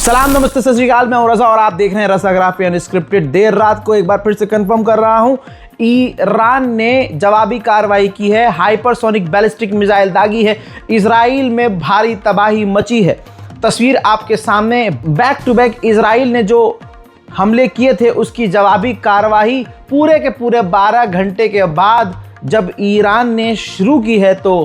सलाम नमस्ते सत श्री अकाल, मैं हूं रजा और आप देख रहे हैं रसाग्राफी अनस्क्रिप्टेड। देर रात को एक बार फिर से कंफर्म कर रहा हूं, ईरान ने जवाबी कार्रवाई की है, हाइपरसोनिक बैलिस्टिक मिसाइल दागी है, इजराइल में भारी तबाही मची है। तस्वीर आपके सामने, बैक टू बैक इजराइल ने जो हमले किए थे उसकी जवाबी कार्रवाई पूरे के पूरे 12 घंटे के बाद जब ईरान ने शुरू की है तो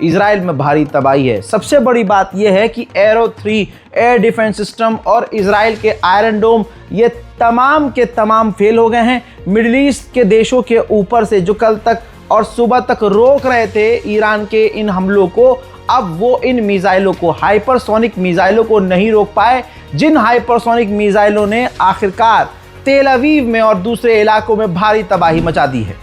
इजराइल में भारी तबाही है। सबसे बड़ी बात यह है कि एरो 3 एयर डिफेंस सिस्टम और इजराइल के आयरन डोम ये तमाम के तमाम फेल हो गए हैं। मिडिल ईस्ट के देशों के ऊपर से जो कल तक और सुबह तक रोक रहे थे ईरान के इन हमलों को, अब वो इन मिसाइलों को, हाइपरसोनिक मिसाइलों को नहीं रोक पाए, जिन हाइपरसोनिक मिसाइलों ने आखिरकार तेल अवीव में और दूसरे इलाकों में भारी तबाही मचा दी है।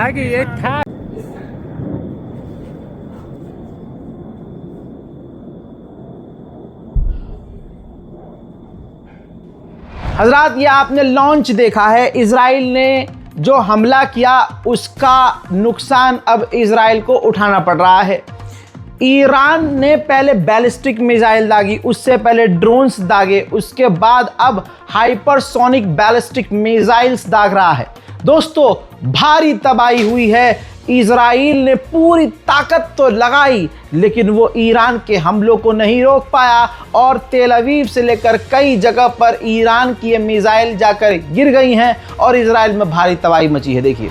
आगे ये था। हजरात, ये आपने लॉन्च देखा है, इजराइल ने जो हमला किया उसका नुकसान अब इजराइल को उठाना पड़ रहा है। ईरान ने पहले बैलिस्टिक मिसाइल दागी, उससे पहले ड्रोन्स दागे, उसके बाद अब हाइपरसोनिक बैलिस्टिक मिसाइल्स दाग रहा है। दोस्तों, भारी तबाही हुई है। इजराइल ने पूरी ताकत तो लगाई लेकिन वो ईरान के हमलों को नहीं रोक पाया और तेल अवीव से लेकर कई जगह पर ईरान की ये मिसाइल जाकर गिर गई हैं और इजराइल में भारी तबाही मची है। देखिए,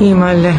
Himalaya.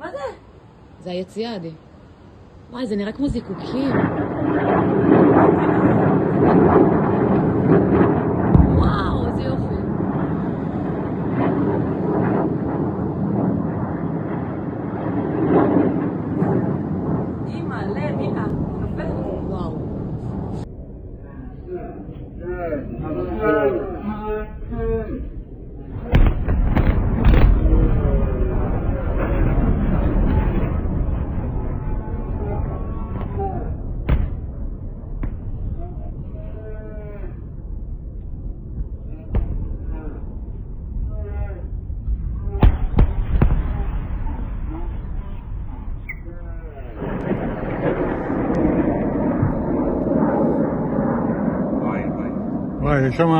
מה זה? זה היציאה די. וואי, זה נראה כמו זיקוקים. וואו, איזה יופי. אמא, מיקה, קפה. וואו. יש שם,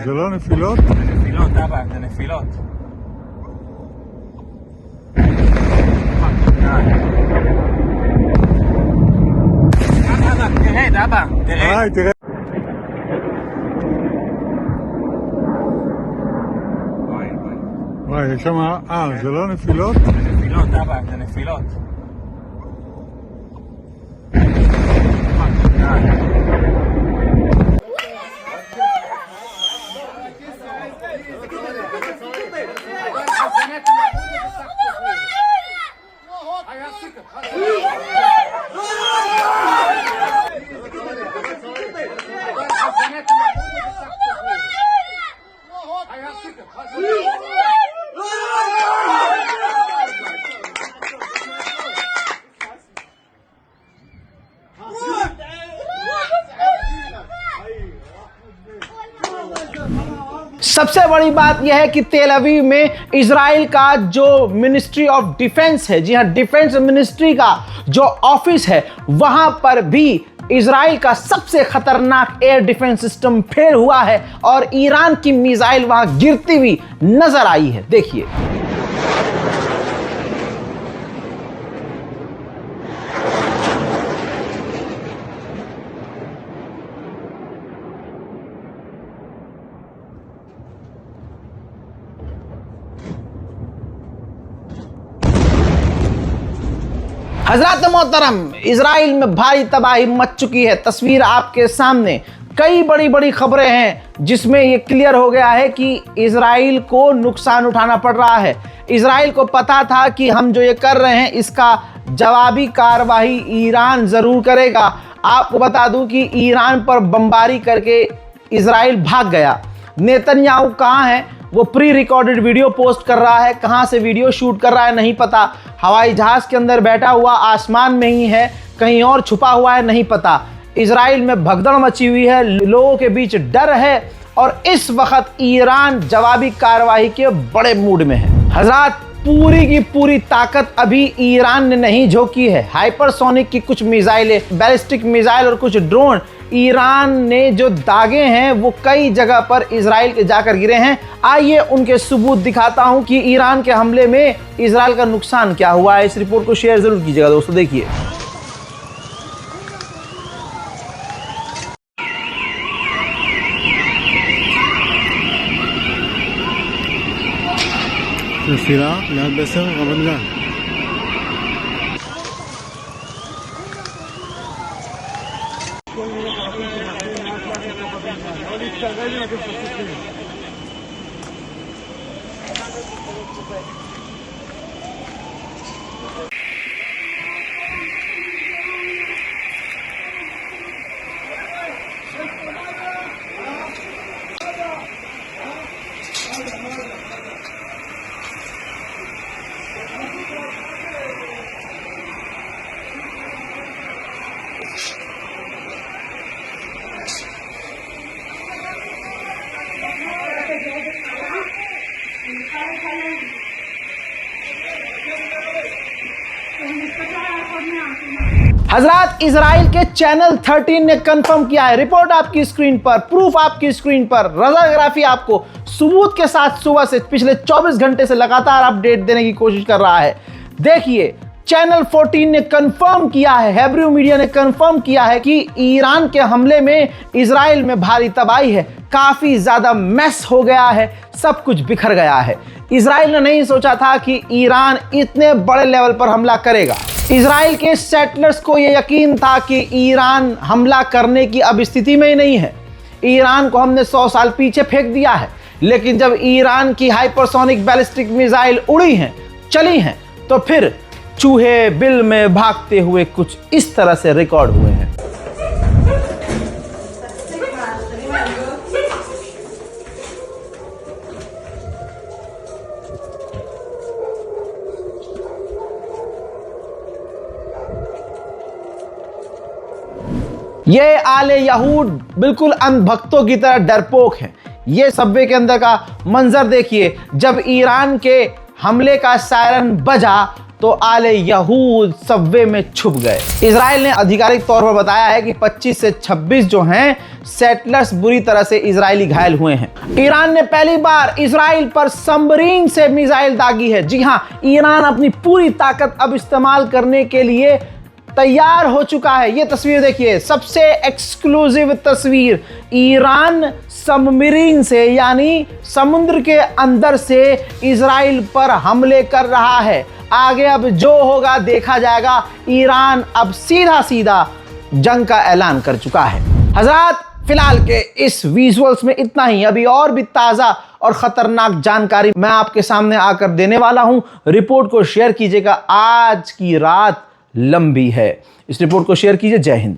זה לא נפילות? זה נפילות, אבא, זה נפילות. אבא, תרד, אבא, תרד. תראה. וואי, יש שם, זה לא נפילות? זה נפילות, אבא, זה נפילות. सबसे बड़ी बात यह है कि तेल अवीव में इजराइल का जो मिनिस्ट्री ऑफ डिफेंस है, जी हां, डिफेंस मिनिस्ट्री का जो ऑफिस है, वहां पर भी इजराइल का सबसे खतरनाक एयर डिफेंस सिस्टम फेल हुआ है और ईरान की मिसाइल वहां गिरती हुई नजर आई है। देखिए, हजरत मोहतरम, इजराइल में भारी तबाही मच चुकी है। तस्वीर आपके सामने, कई बड़ी बड़ी खबरें हैं जिसमें यह क्लियर हो गया है कि इजराइल को नुकसान उठाना पड़ रहा है। इजराइल को पता था कि हम जो ये कर रहे हैं इसका जवाबी कार्रवाई ईरान ज़रूर करेगा। आपको बता दूं कि ईरान पर बमबारी करके इजराइल भाग गया। नेतन्याहू कहाँ है? वो प्री रिकॉर्डेड वीडियो पोस्ट कर रहा है। कहाँ से वीडियो शूट कर रहा है नहीं पता। हवाई जहाज के अंदर बैठा हुआ, आसमान में ही है, कहीं और छुपा हुआ है नहीं पता। इजराइल में भगदड़ मची हुई है, लोगों के बीच डर है और इस वक्त ईरान जवाबी कार्रवाई के बड़े मूड में है। हजरात, पूरी की पूरी ताकत अभी ईरान ने नहीं झोंकी है। हाइपरसोनिक की कुछ मिसाइलें, बैलिस्टिक मिसाइल और कुछ ड्रोन ईरान ने जो दागे हैं वो कई जगह पर इजराइल के जाकर गिरे हैं। आइए उनके सबूत दिखाता हूं कि ईरान के हमले में इजराइल का नुकसान क्या हुआ है। इस रिपोर्ट को शेयर जरूर कीजिएगा दोस्तों। देखिए, נפילה ליד בסר, רמת גן. हजरात, इजराइल के चैनल 13 ने कंफर्म किया है। रिपोर्ट आपकी स्क्रीन पर, प्रूफ आपकी स्क्रीन पर, रजाग्राफी आपको सबूत के साथ सुबह से पिछले 24 घंटे से लगातार अपडेट देने की कोशिश कर रहा है। देखिए, चैनल 14 ने कंफर्म किया है, हेब्रू मीडिया ने कंफर्म किया है कि ईरान के हमले में इजराइल में भारी तबाही है, काफी ज्यादा मैस हो गया है, सब कुछ बिखर गया है। इजराइल ने नहीं सोचा था कि ईरान इतने बड़े लेवल पर हमला करेगा। इजराइल के सेटलर्स को यह यकीन था कि ईरान हमला करने की अब स्थिति में ही नहीं है। ईरान को हमने 100 साल पीछे फेंक दिया है। लेकिन जब ईरान की हाइपरसोनिक बैलिस्टिक मिसाइल उड़ी हैं, चली हैं, तो फिर चूहे बिल में भागते हुए कुछ इस तरह से रिकॉर्ड हुए हैं। ये आले यहूद बिल्कुल अंधभक्तों की तरह डरपोक हैं। ये सबवे के अंदर का मंजर देखिए। जब ईरान के हमले का सायरन बजा तो आले यहूद सबवे में छुप गए। इजराइल ने आधिकारिक तौर पर बताया है कि 25 से 26 जो हैं सेटलर्स बुरी तरह से इजरायली घायल हुए हैं। ईरान ने पहली बार इजराइल पर सबमरीन से मिसाइल दागी है। जी हां, ईरान अपनी पूरी ताकत अब इस्तेमाल करने के लिए तैयार हो चुका है। ये तस्वीर देखिए, सबसे एक्सक्लूसिव तस्वीर, ईरान सबमरीन से यानी समुद्र के अंदर से इजराइल पर हमले कर रहा है। आगे अब जो होगा देखा जाएगा। ईरान अब सीधा सीधा जंग का ऐलान कर चुका है। हजरात, फिलहाल के इस विजुअल्स में इतना ही। अभी और भी ताज़ा और ख़तरनाक जानकारी मैं आपके सामने आकर देने वाला हूं। रिपोर्ट को शेयर कीजिएगा। आज की रात लंबी है। इस रिपोर्ट को शेयर कीजिए। जय हिंद।